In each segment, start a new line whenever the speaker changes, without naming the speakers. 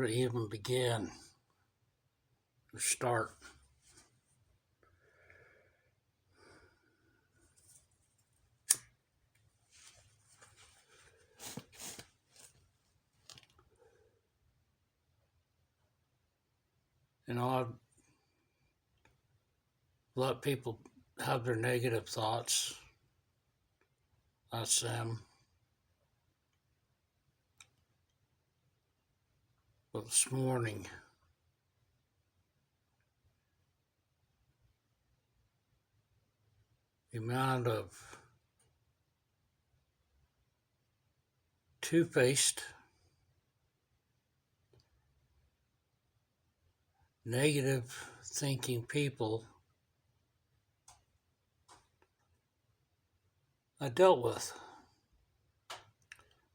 to even begin to start. I've let people have their negative thoughts. That's them. But this morning, the amount of two-faced, negative thinking people I dealt with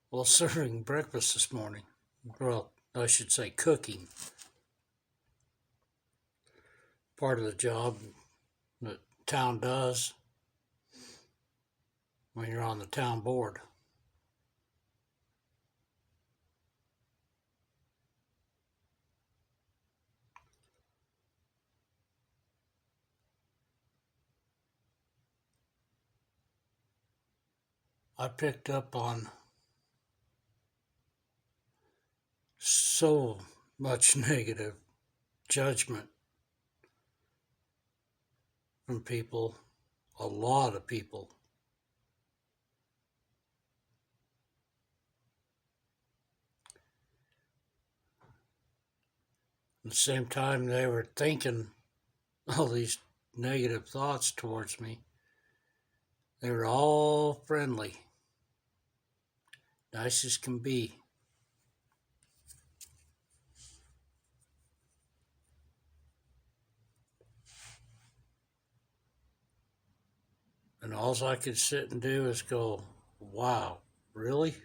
while serving breakfast this morning. Well, I should say cooking. Part of the job that town does when you're on the town board. I picked up on so much negative judgment from people, a lot of people. At the same time, they were thinking all these negative thoughts towards me. They were all friendly, nice as can be. And all I could sit and do is go, wow, really?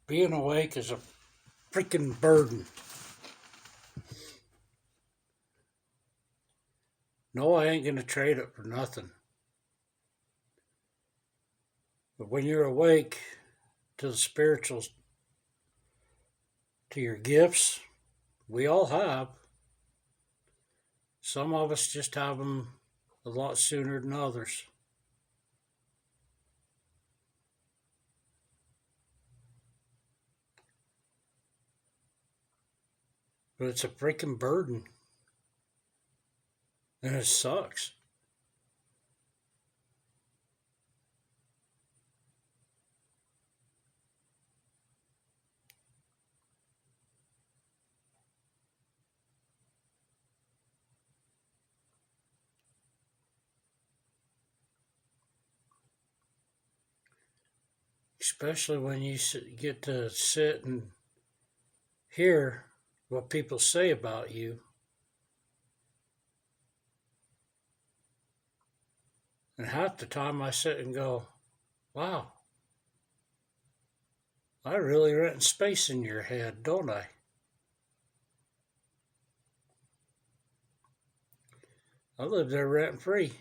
Being awake is a freaking burden. No, I ain't going to trade it for nothing. But when you're awake to the spirituals, to your gifts, we all have. Some of us just have them a lot sooner than others. But it's a freaking burden. And it sucks. Especially when you get to sit and hear what people say about you. And half the time I sit and go, wow, I really rent space in your head, don't I? I live there rent free.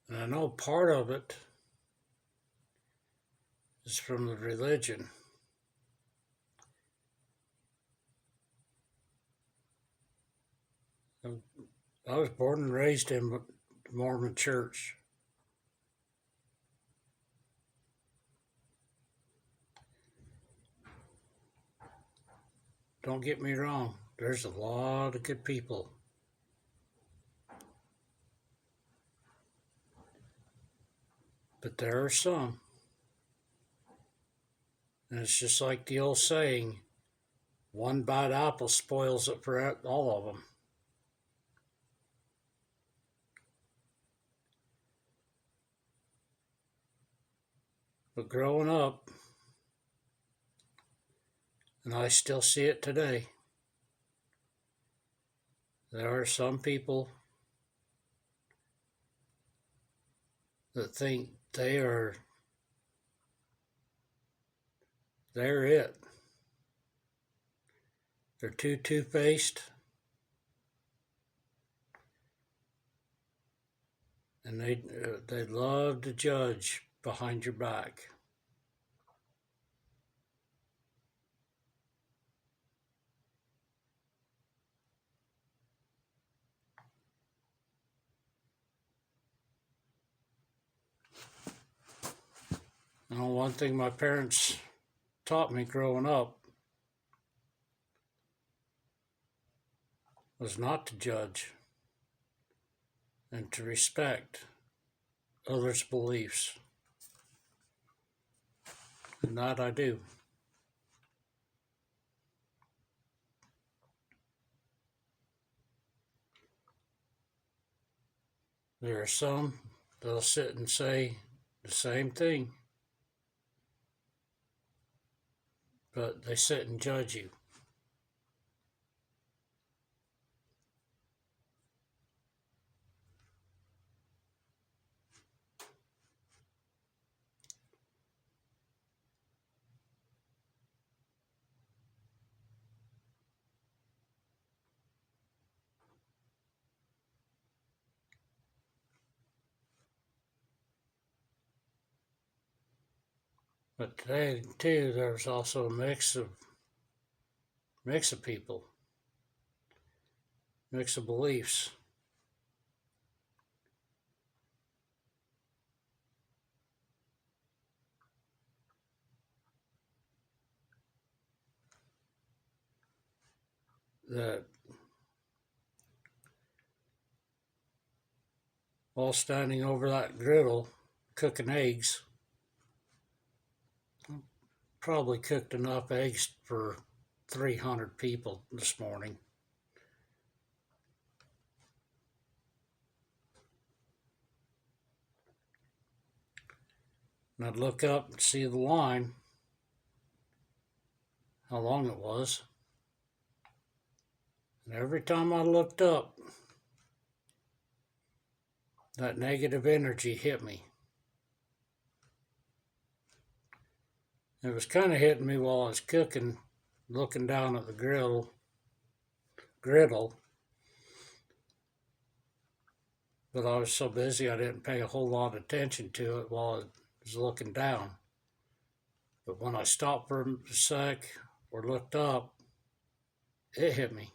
And I know part of it is from the religion. I was born and raised in the Mormon church. Don't get me wrong, there's a lot of good people. But there are some. And it's just like the old saying, one bad apple spoils it for all of them. But growing up, and I still see it today, there are some people that think they're it. They're too two-faced, and they love to judge behind your back. One thing my parents taught me growing up was not to judge and to respect others' beliefs. And that I do. There are some that'll sit and say the same thing, but they sit and judge you. But today, too, there's also a mix of people, mix of beliefs. That while standing over that griddle cooking eggs, probably cooked enough eggs for 300 people this morning. And I'd look up and see the line, how long it was. And every time I looked up, that negative energy hit me. It was kind of hitting me while I was cooking, looking down at the griddle, but I was so busy I didn't pay a whole lot of attention to it while I was looking down. But when I stopped for a sec or looked up, it hit me.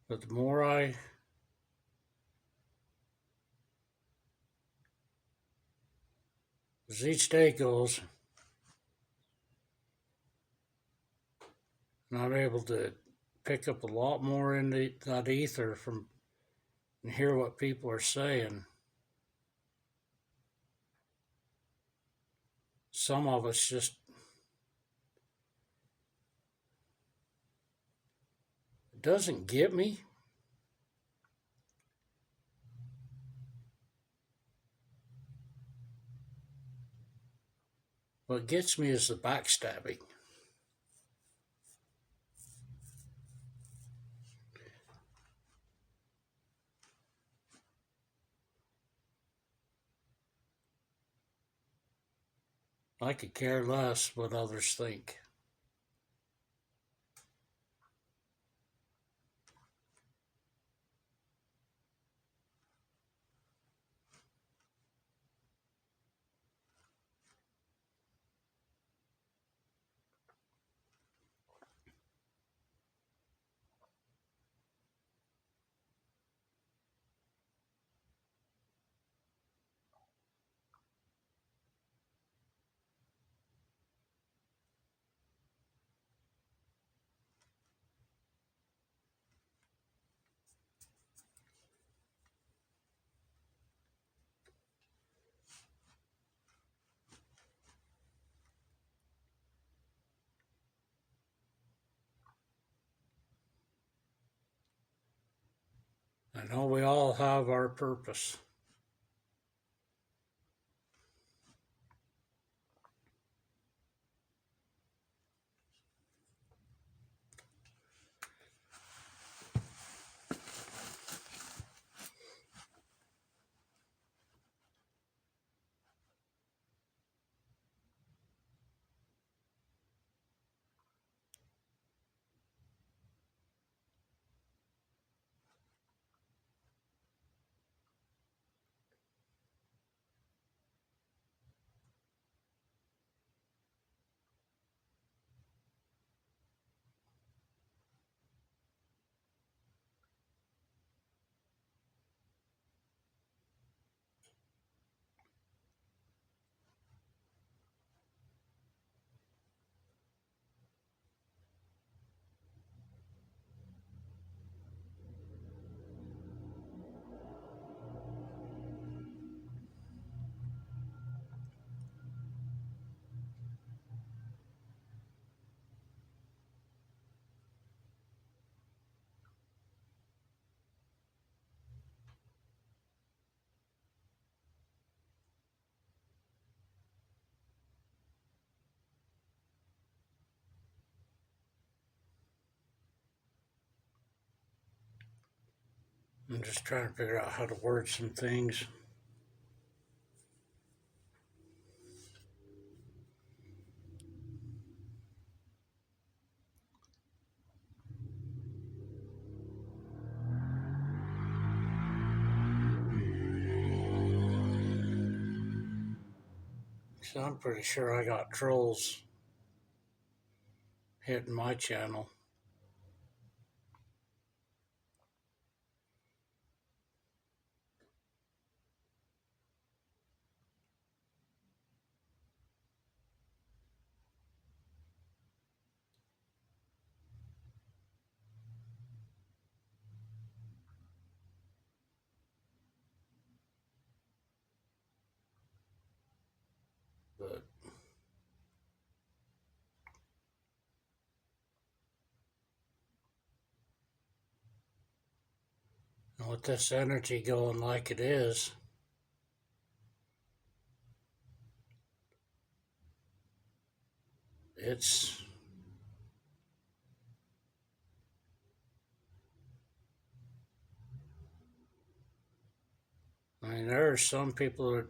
But the more as each day goes, and I'm able to pick up a lot more in that ether from and hear what people are saying. Some of us just it doesn't get me. What gets me is the backstabbing. I could care less what others think. I know we all have our purpose. I'm just trying to figure out how to word some things. So I'm pretty sure I got trolls hitting my channel. But with this energy going like it is, it's I mean, there are some people that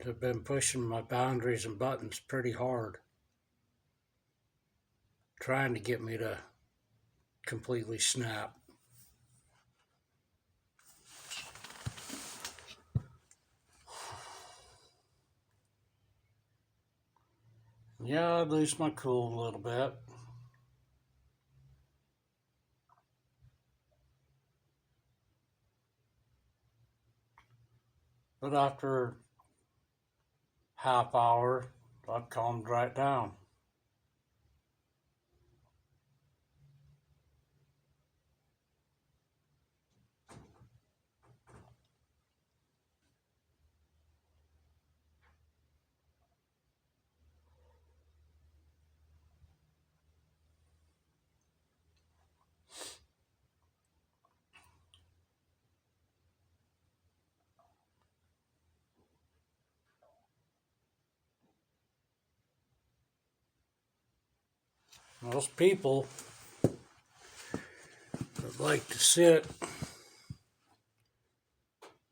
have been pushing my boundaries and buttons pretty hard, trying to get me to completely snap. Yeah, I lose my cool a little bit. But after half hour, I calmed right down. Most people that like to sit,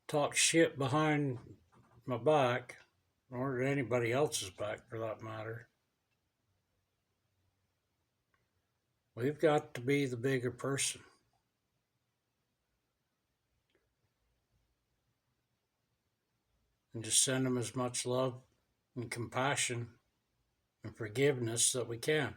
talk shit behind my back, or anybody else's back for that matter. We've got to be the bigger person and just send them as much love and compassion and forgiveness that we can.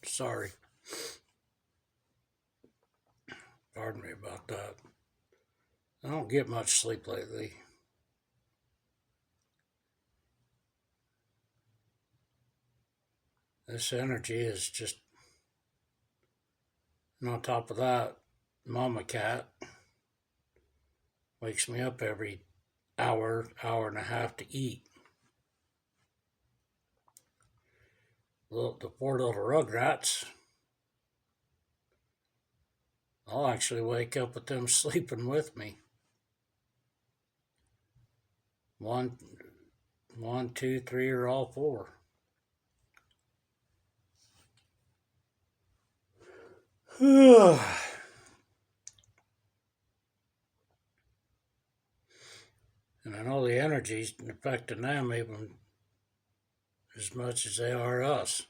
Sorry. Pardon me about that. I don't get much sleep lately. This energy is just, and on top of that, Mama Cat wakes me up every hour, hour and a half to eat. The poor little rugrats, I'll actually wake up with them sleeping with me. One, two, three, or all four. And I know the energy's affecting them even as much as they are us.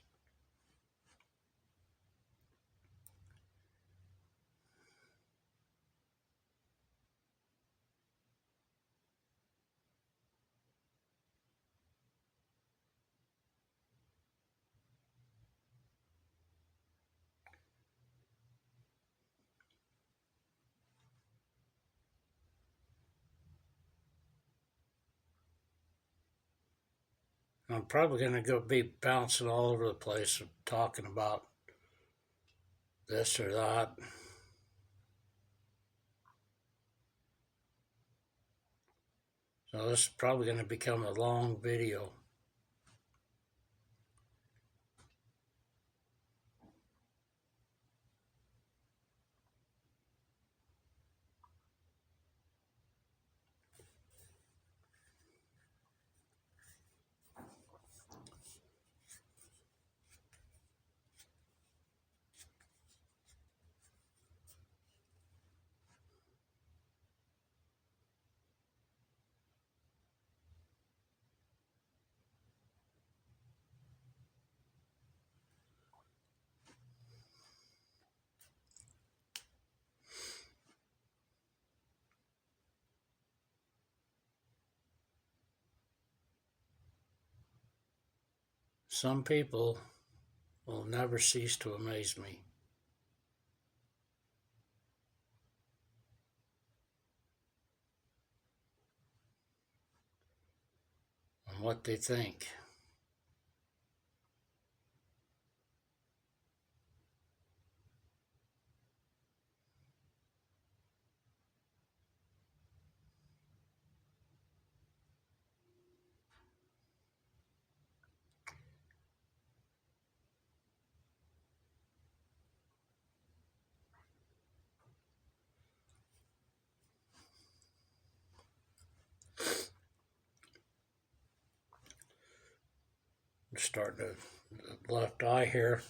I'm probably going to go be bouncing all over the place talking about this or that. So this is probably going to become a long video. Some people will never cease to amaze me. On what they think. Starting to, the left eye here,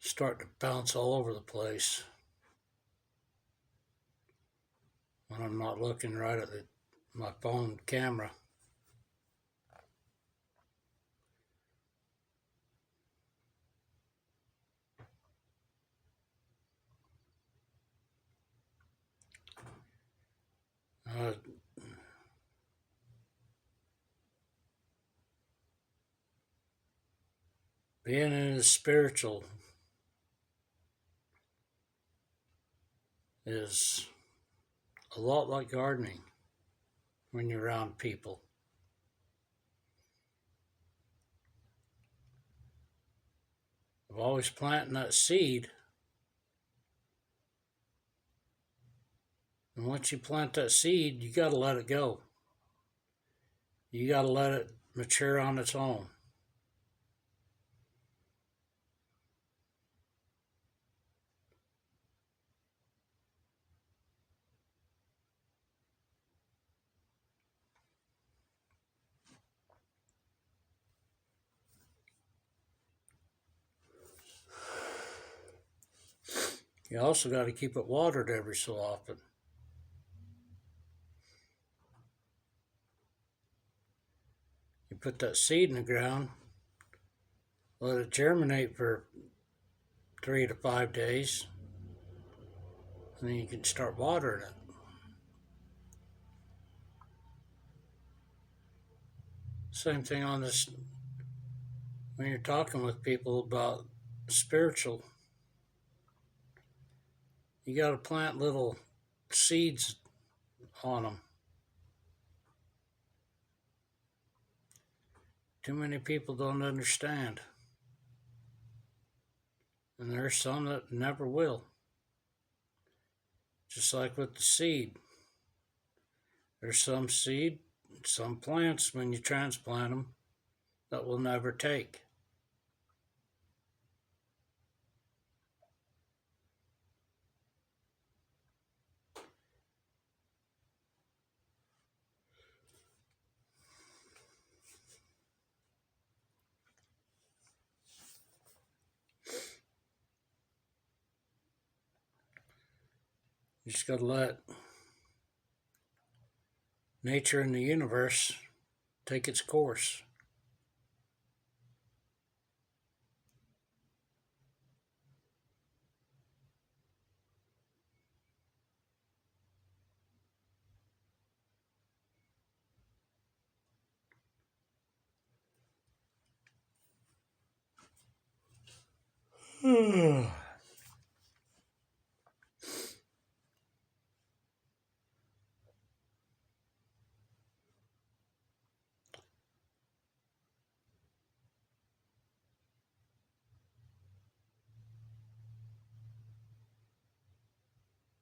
starting to bounce all over the place when I'm not looking right at my phone camera. Being in the spiritual is a lot like gardening when you're around people. Of always planting that seed, and once you plant that seed, you got to let it go. You got to let it mature on its own. You also got to keep it watered every so often. You put that seed in the ground, let it germinate for 3 to 5 days, and then you can start watering it. Same thing on this when you're talking with people about spiritual, you got to plant little seeds on them. Too many people don't understand. And there's some that never will. Just like with the seed. There's some seed, some plants, when you transplant them, that will never take. You just got to let nature and the universe take its course.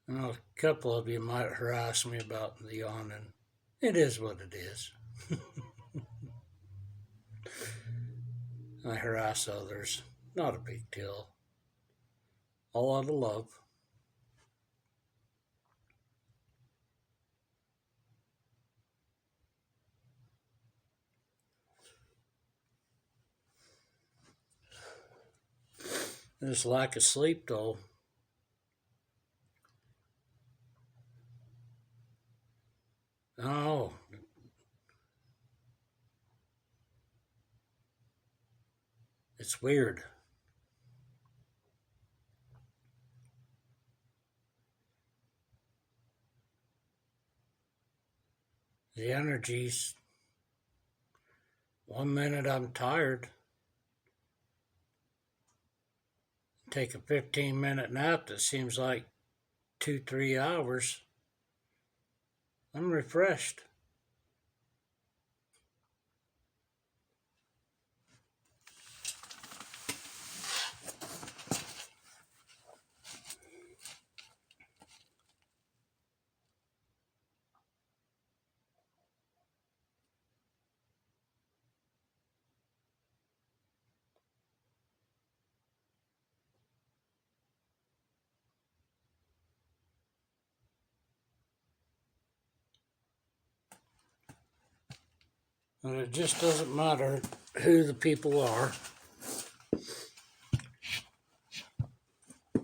And a couple of you might harass me about the yawning. It is what it is. I harass others. Not a big deal. All out of love. This lack of sleep, though, oh, it's weird. The energies, 1 minute I'm tired, take a 15-minute nap that seems like 2-3 hours, I'm refreshed. And it just doesn't matter who the people are. No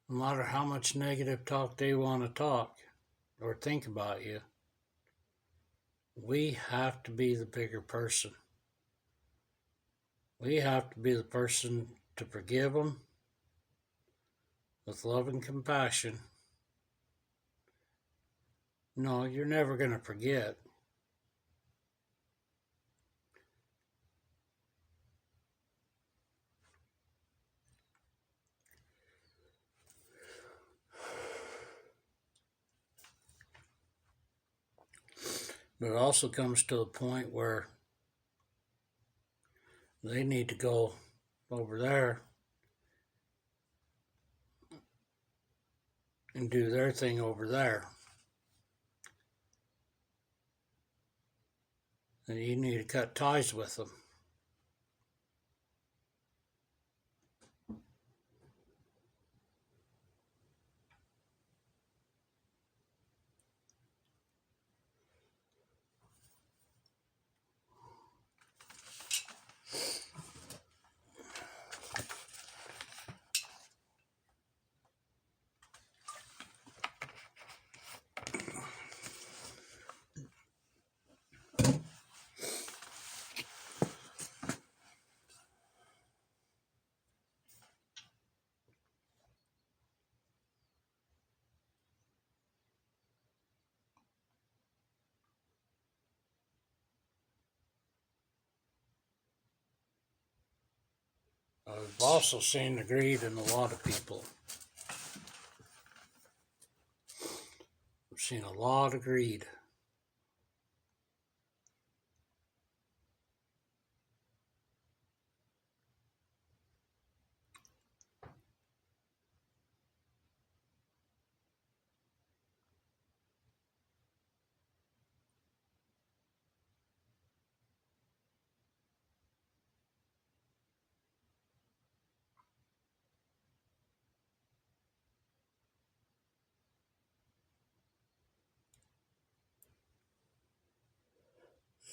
matter how much negative talk they want to talk or think about you, we have to be the bigger person. We have to be the person to forgive them with love and compassion. No, you're never going to forget. But it also comes to a point where they need to go over there and do their thing over there. And you need to cut ties with them. I've also seen the greed in a lot of people. I've seen a lot of greed.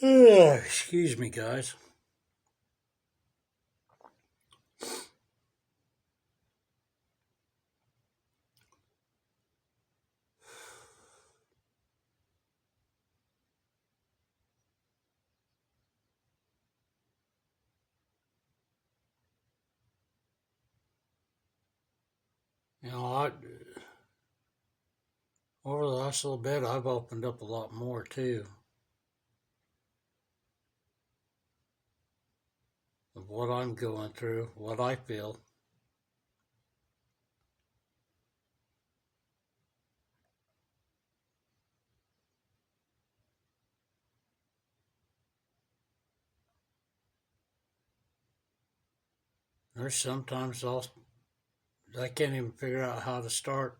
Excuse me, guys. You know, over the last little bit, I've opened up a lot more too of what I'm going through, what I feel. There's sometimes I can't even figure out how to start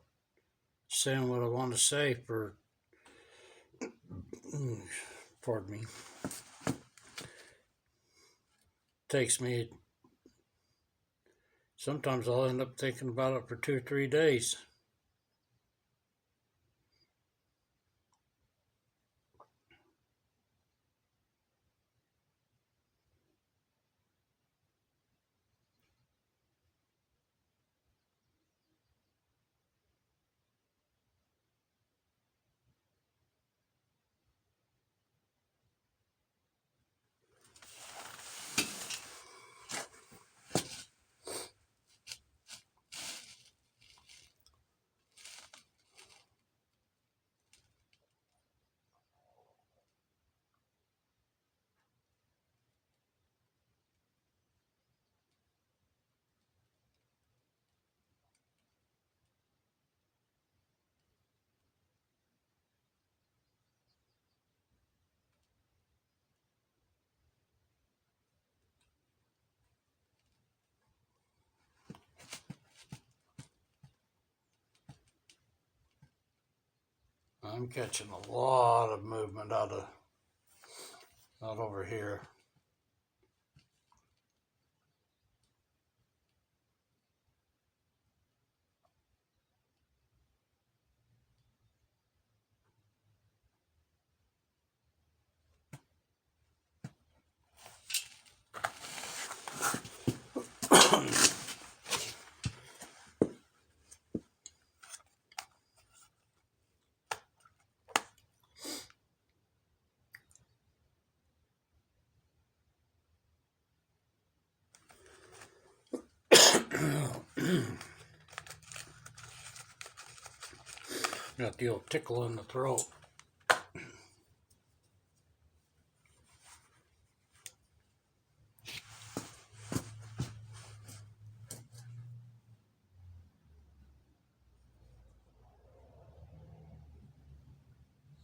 saying what I want to say for, pardon me. Takes me, sometimes I'll end up thinking about it for 2 or 3 days. I'm catching a lot of movement out over here. Got the old tickle in the throat.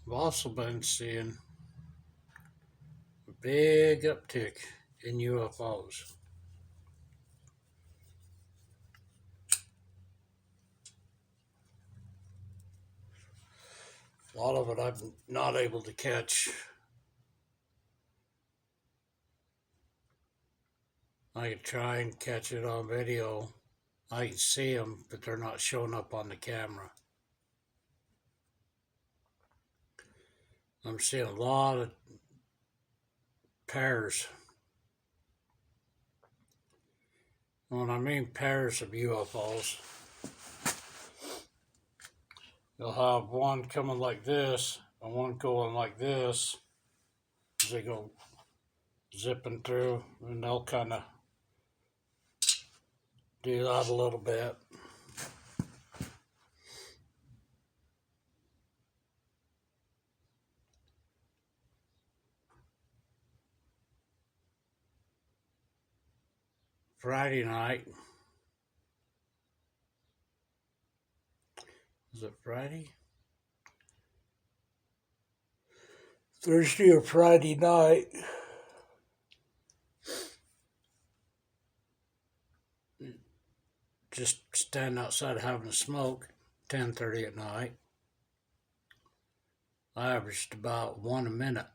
I've also been seeing a big uptick in UFOs. A lot of it I'm not able to catch. I can try and catch it on video. I can see them, but they're not showing up on the camera. I'm seeing a lot of pairs. When I mean pairs of UFOs, you'll have one coming like this and one going like this as they go zipping through, and they'll kind of do that a little bit. Friday night. Was it Friday? Thursday or Friday night. Just standing outside having a smoke. 10:30 at night. I averaged about one a minute.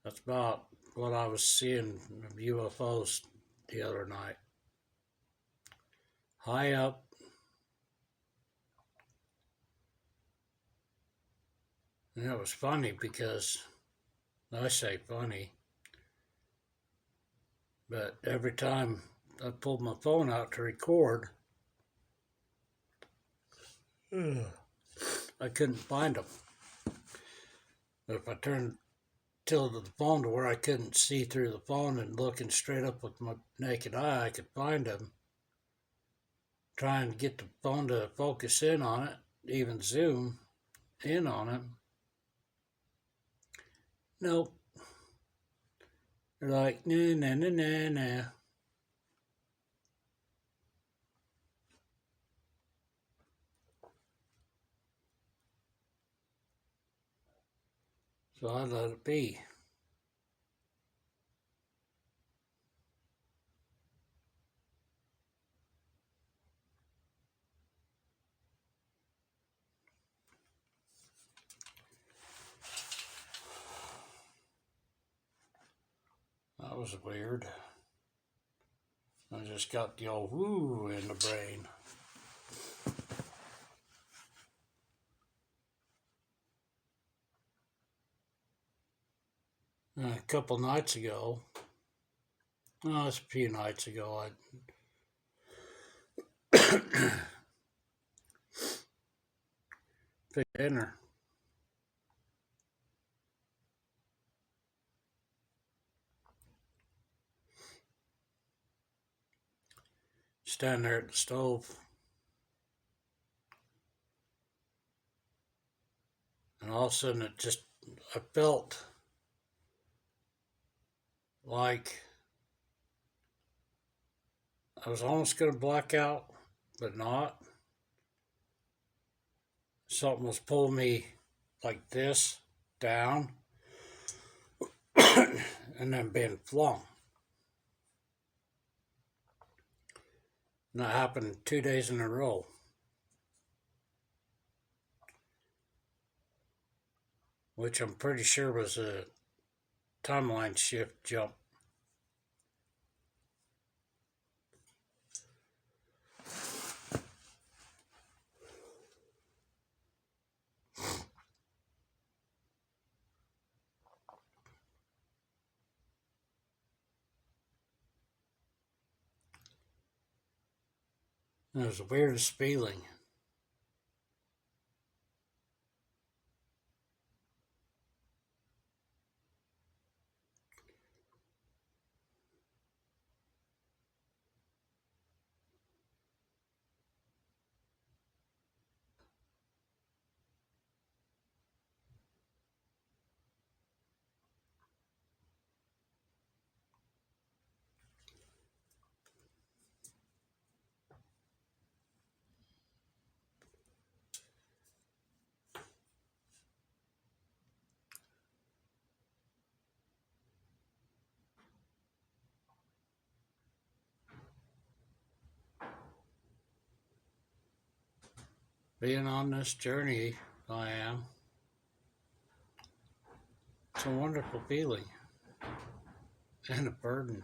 That's about what I was seeing of UFOs the other night. High up. And it was funny because, I say funny, but every time I pulled my phone out to record, I couldn't find them. But if I tilted the phone to where I couldn't see through the phone and looking straight up with my naked eye, I could find them. Trying to get the phone to focus in on it, even zoom in on it. Nope. They're like, nah, nah, nah, nah, nah. So I let it be. That was weird. I just got the old woo in the brain. And a couple nights ago, it's a few nights ago, I picked dinner. Standing there at the stove. And all of a sudden I felt like I was almost going to black out, but not. Something was pulling me like this down and then being flung. And that happened 2 days in a row. Which I'm pretty sure was a timeline shift jump. It was the weirdest feeling. Being on this journey, I am. It's a wonderful feeling and a burden.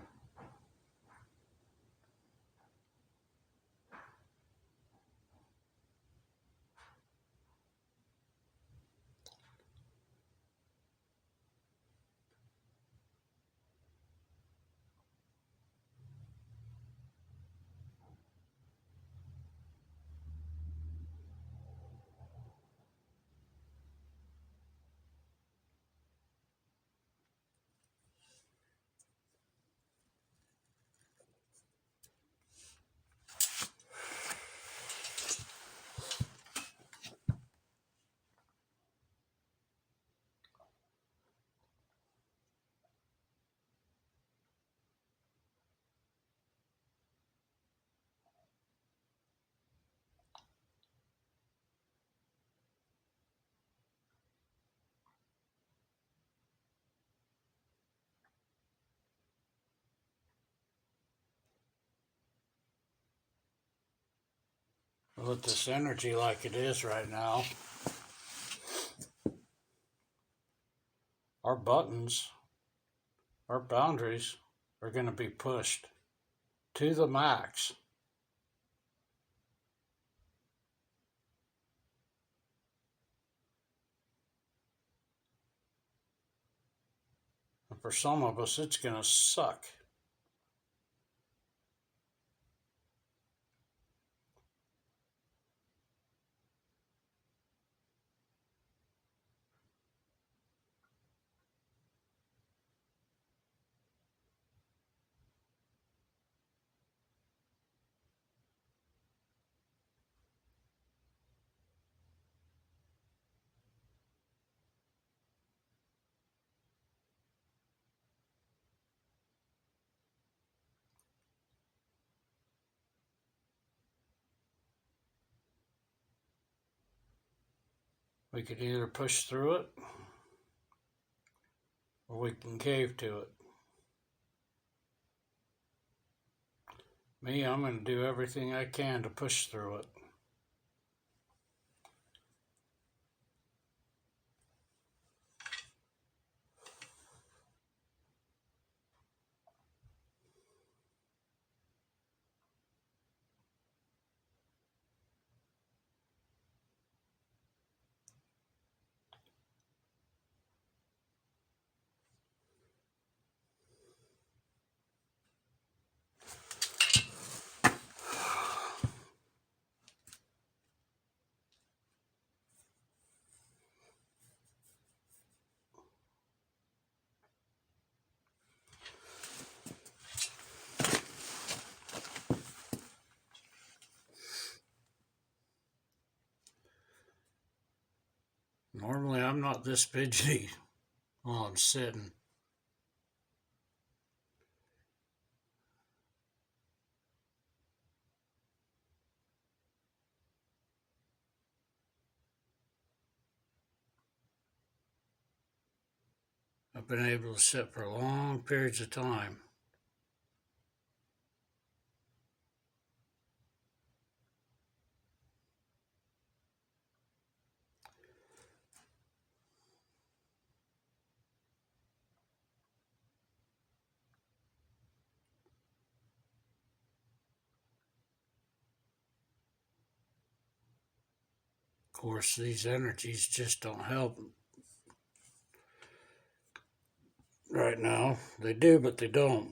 with this energy like it is right now, our buttons, our boundaries are going to be pushed to the max. And for some of us, it's going to suck. We could either push through it or we can cave to it. Me, I'm going to do everything I can to push through it. Normally, I'm not this fidgety while I'm sitting. I've been able to sit for long periods of time. Of course, these energies just don't help right now. They do, but they don't.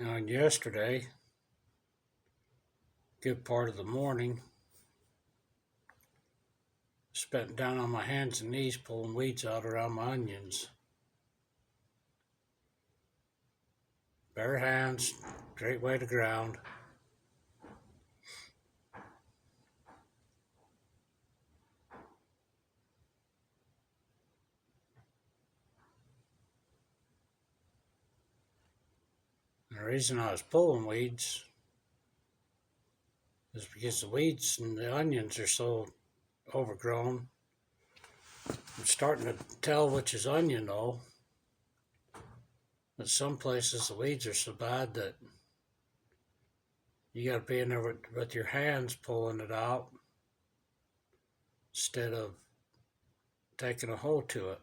And yesterday, good part of the morning, spent down on my hands and knees pulling weeds out around my onions. Bare hands, straight way to ground. And the reason I was pulling weeds is because the weeds and the onions are so overgrown. I'm starting to tell which is onion though. But some places the weeds are so bad that you got to be in there with your hands pulling it out instead of taking a hoe to it.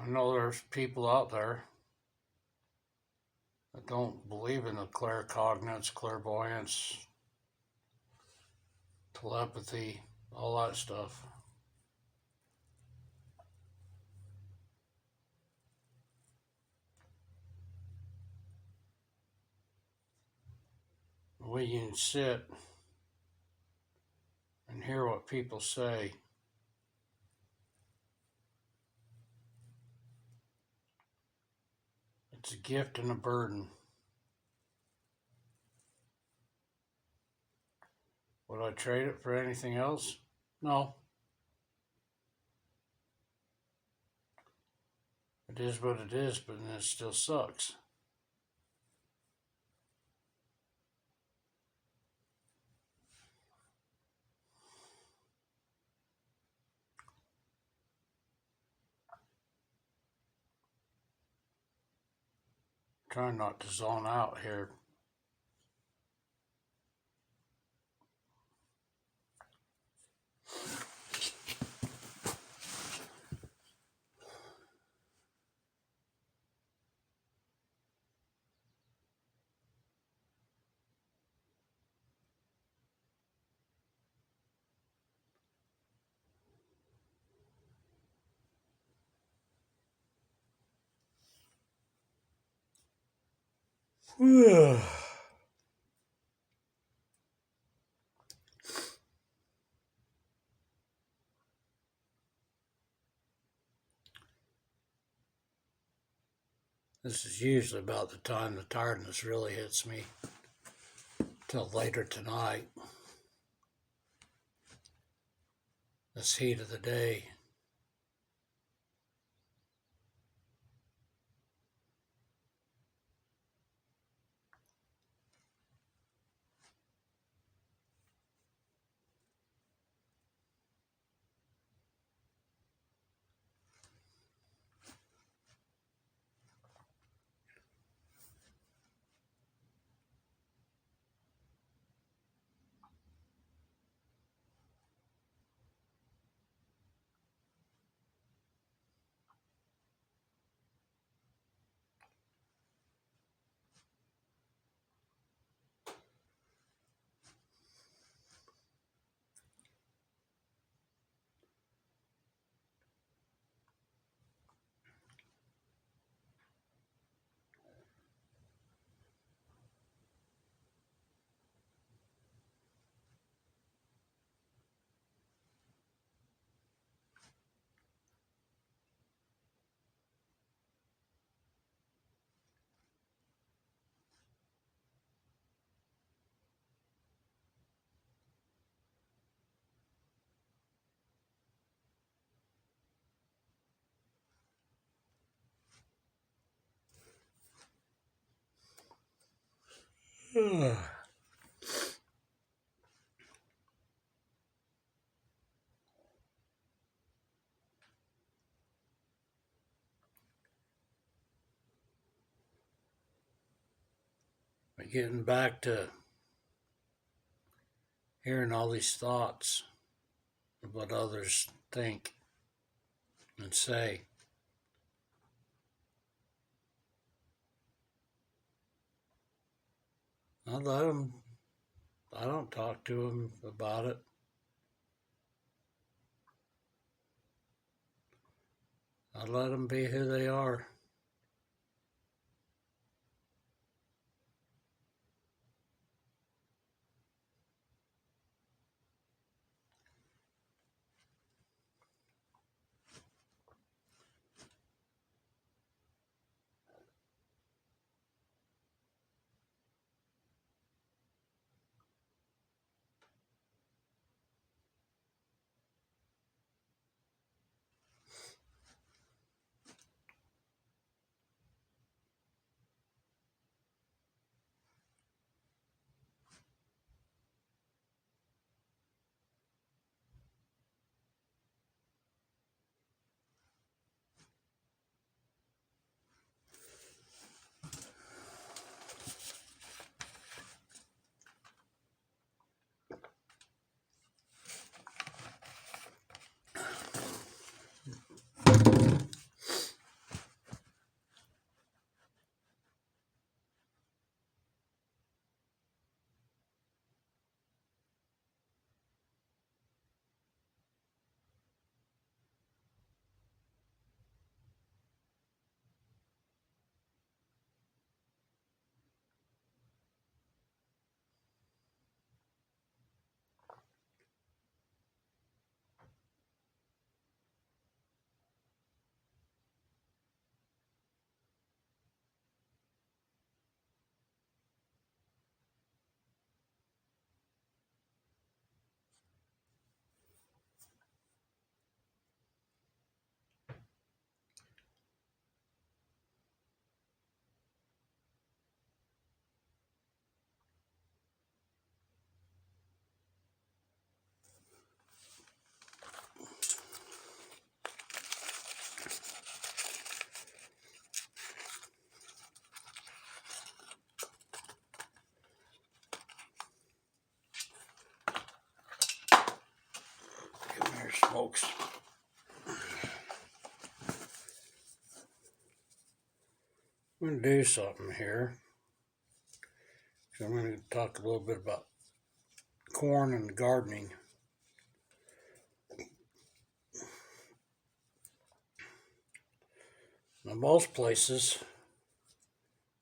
know there's people out there that don't believe in the claircognizance, clairvoyance, telepathy, all that stuff. We can sit and hear what people say. It's a gift and a burden. Would I trade it for anything else? No. It is what it is, but it still sucks. Trying not to zone out here. This is usually about the time the tiredness really hits me, till later tonight. This heat of the day. But getting back to hearing all these thoughts of what others think and say. I let them, I don't talk to them about it. I let them be who they are. folks. I'm going to do something here. So I'm going to talk a little bit about corn and gardening. Now, most places,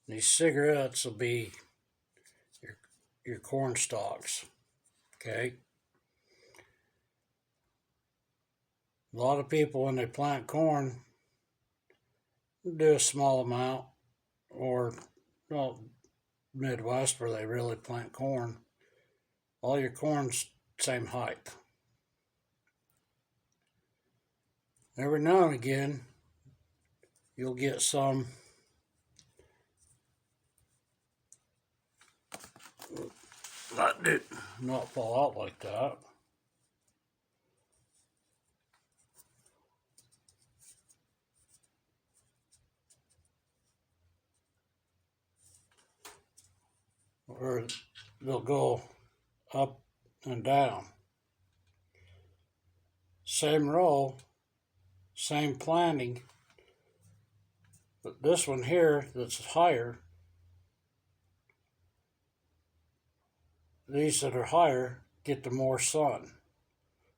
these cigarettes will be your corn stalks. Okay. A lot of people, when they plant corn, do a small amount, or well, Midwest where they really plant corn. All your corn's same height. Every now and again, you'll get some that did not fall out like that. Or they'll go up and down. Same row, same planting, but this one here that's higher, these that are higher get the more sun.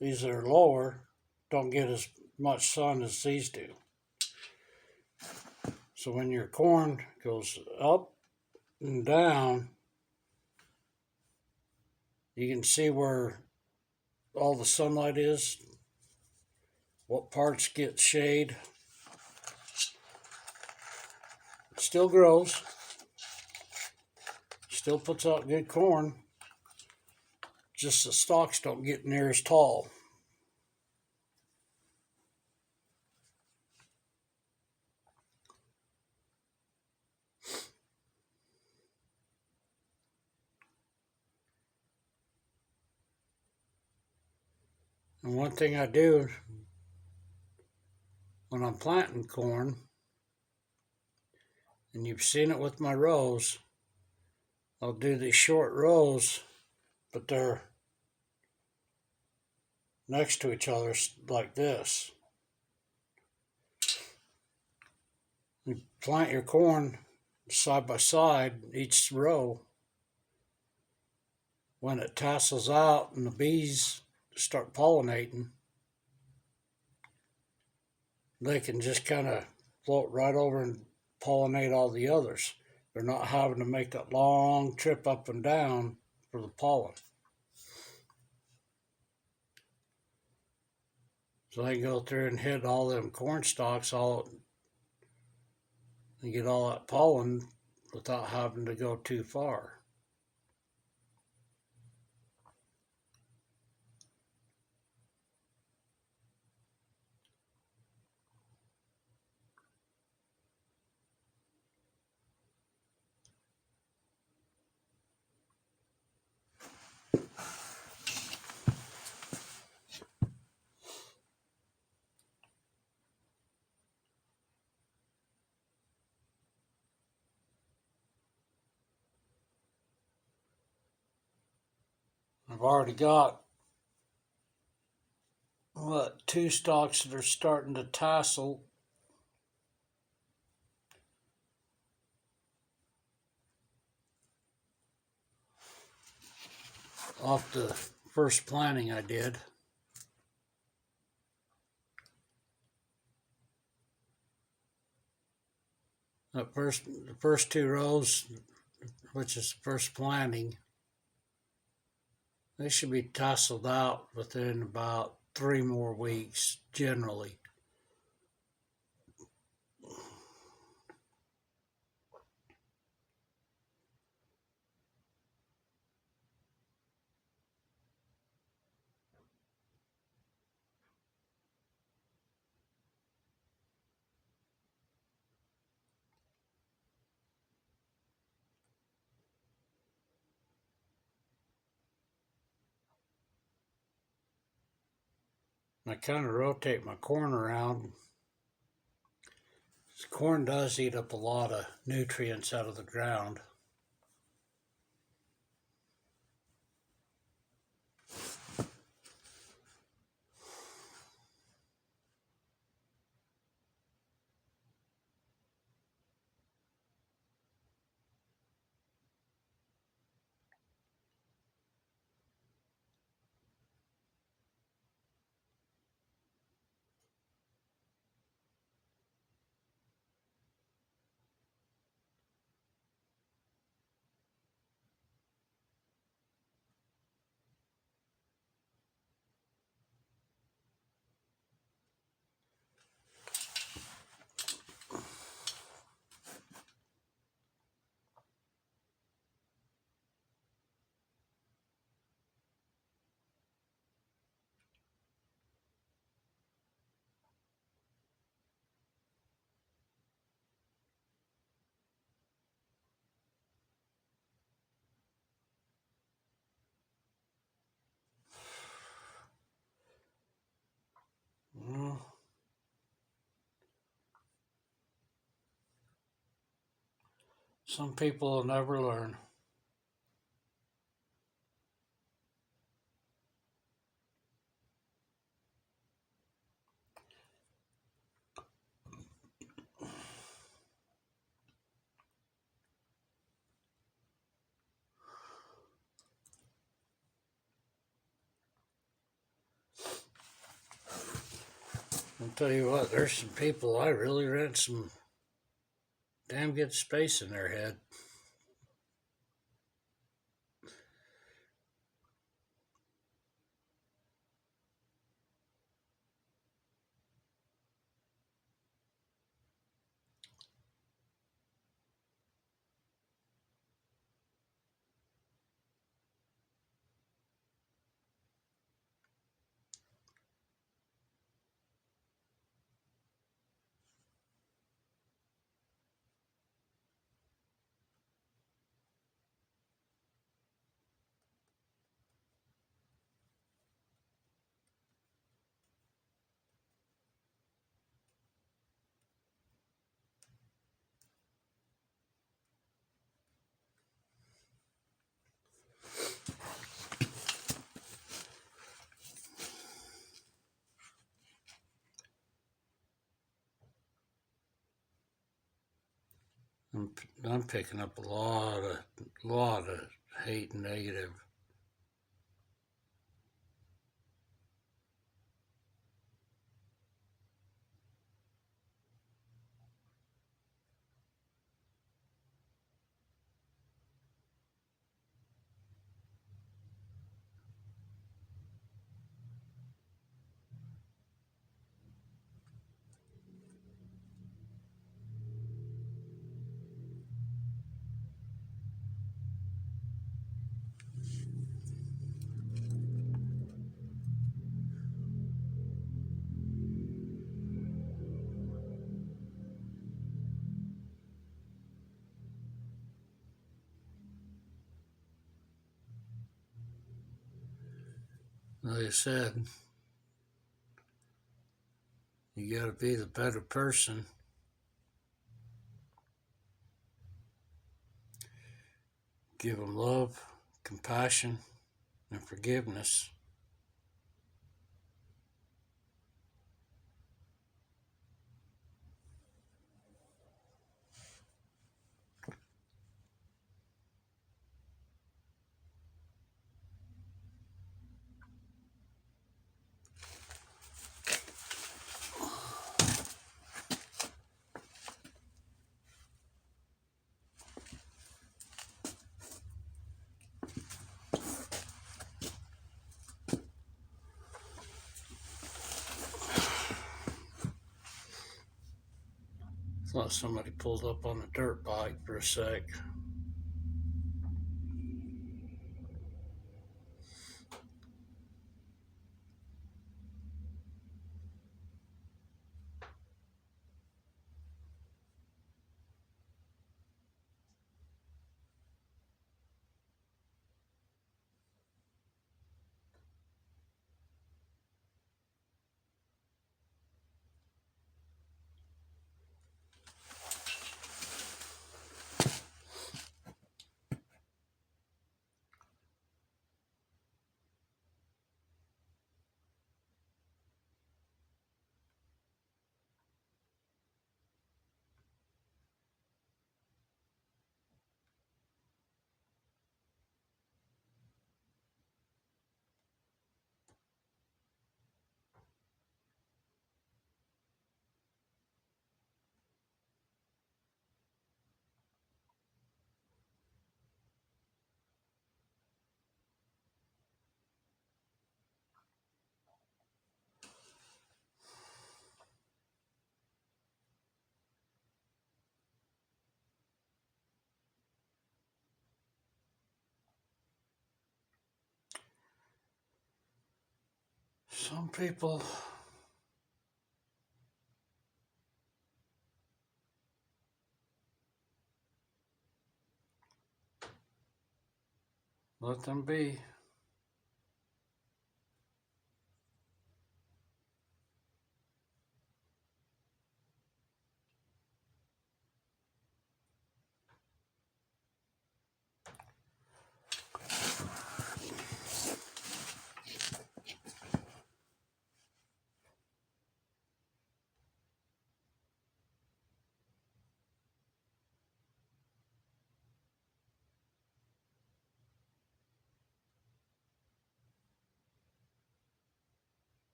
These that are lower don't get as much sun as these do. So when your corn goes up and down, you can see where all the sunlight is, what parts get shade. It still grows, still puts out good corn, just the stalks don't get near as tall. And one thing I do when I'm planting corn, and you've seen it with my rows, I'll do these short rows, but they're next to each other like this. You plant your corn side by side, each row. When it tassels out and the bees start pollinating, they can just kind of float right over and pollinate all the others. They're not having to make that long trip up and down for the pollen. So they can go through and hit all them corn stalks and get all that pollen without having to go too far. I've already got two stalks that are starting to tassel. Off the first planting I did. The first two rows, which is the first planting, they should be tasseled out within about 3 more weeks, generally. I kind of rotate my corn around. Corn does eat up a lot of nutrients out of the ground. Some people will never learn. I'll tell you what, there's some people I really rent some damn good space in their head. I'm picking up a lot of hate and negative. Like I said, you got to be the better person. Give them love, compassion, and forgiveness. Thought somebody pulled up on a dirt bike for a sec. Some people let them be.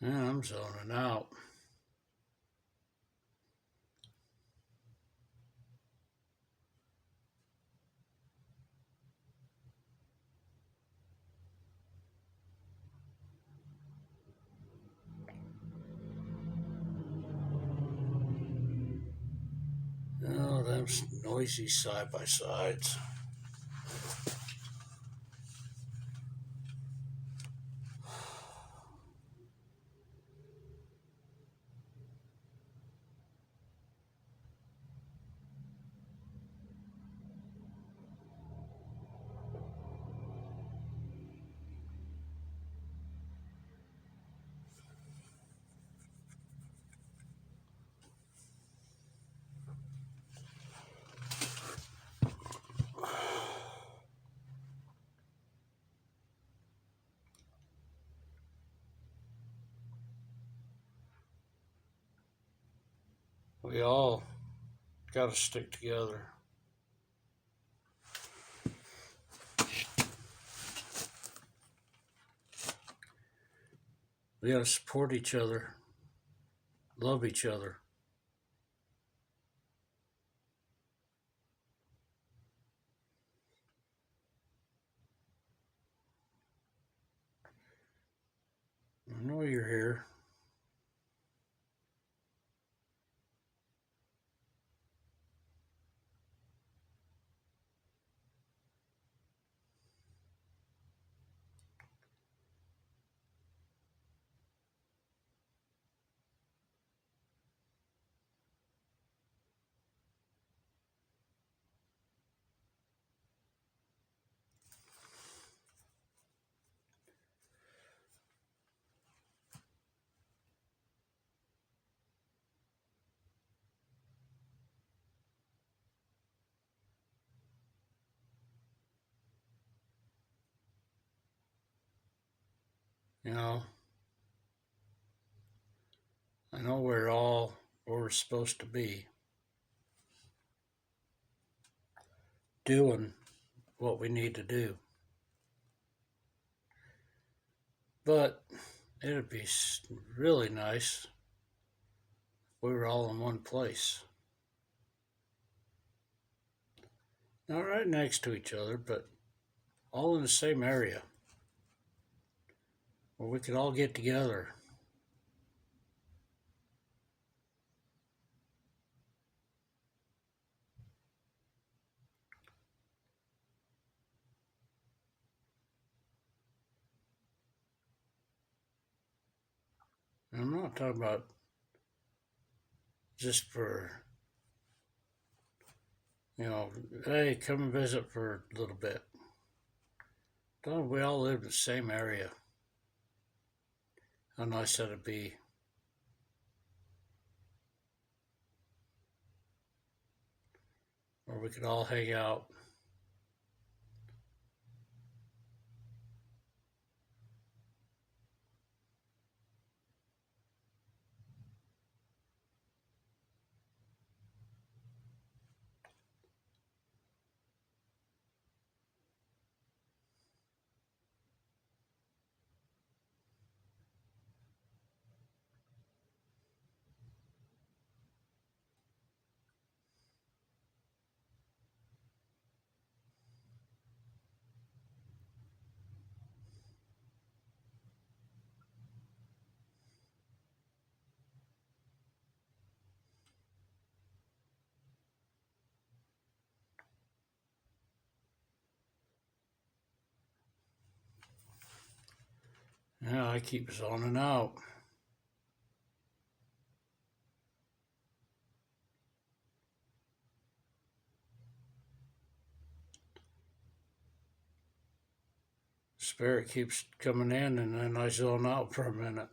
Yeah, I'm zoning out. Oh, them noisy side-by-sides. We all got to stick together. We got to support each other, love each other. I know you're here. You know, I know we're all where we're supposed to be, doing what we need to do. But it'd be really nice if we were all in one place. Not right next to each other, but all in the same area where we could all get together. And I'm not talking about just for, hey, come and visit for a little bit. Don't we all live in the same area? How nice that'd be. Where we could all hang out. Yeah, I keep zoning out. Spirit keeps coming in, and then I zone out for a minute.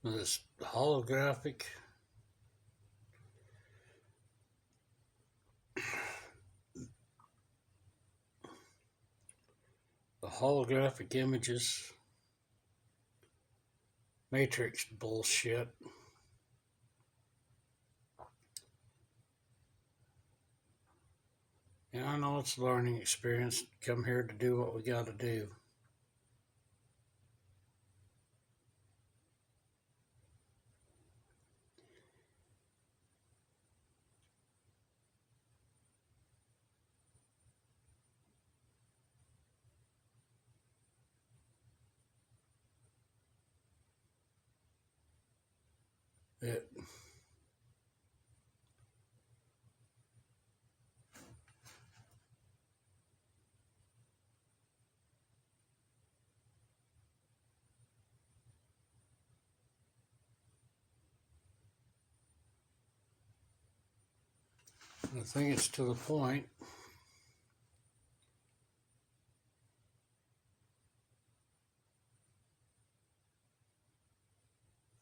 This holographic images, matrix bullshit. Yeah, I know it's a learning experience. Come here to do what we got to do. It, I think it's to the point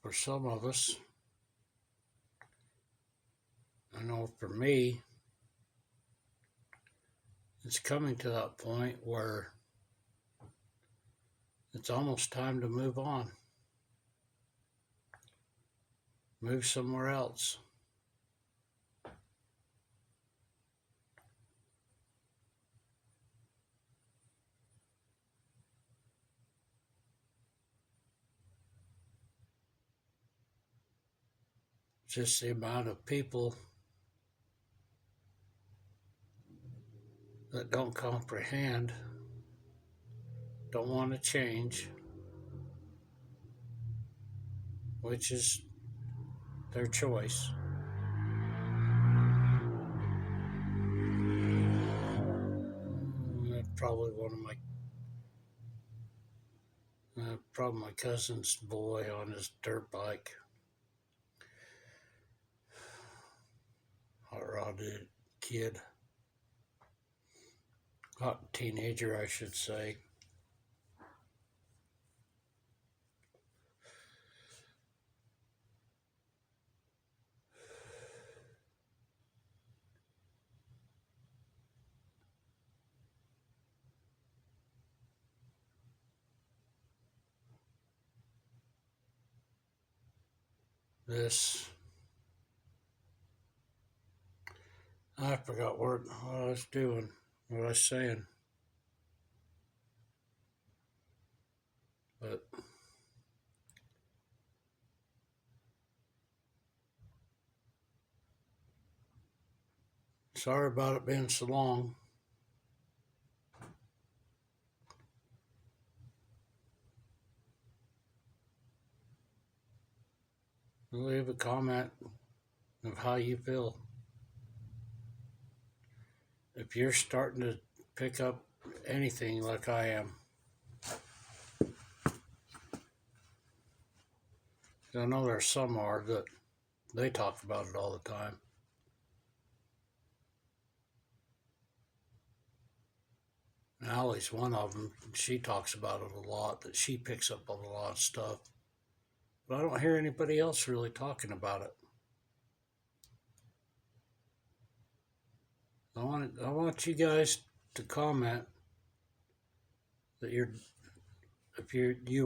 for some of us. I know for me, it's coming to that point where it's almost time to move on. Move somewhere else. Just the amount of people that don't comprehend, don't want to change, which is their choice. That's probably one of my cousin's boy on his dirt bike. Hot rodded kid. Hot teenager, I should say. I forgot what I was doing, what I was saying. But sorry about it being so long. Leave a comment of how you feel. If you're starting to pick up anything like I am. I know there's some are that they talk about it all the time. Allie's one of them. She talks about it a lot, that she picks up on a lot of stuff. But I don't hear anybody else really talking about it. I want you guys to comment that you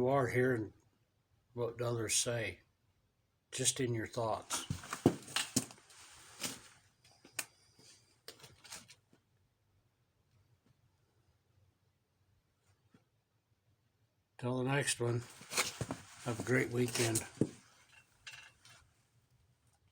are hearing what others say, just in your thoughts. Till the next one, have a great weekend.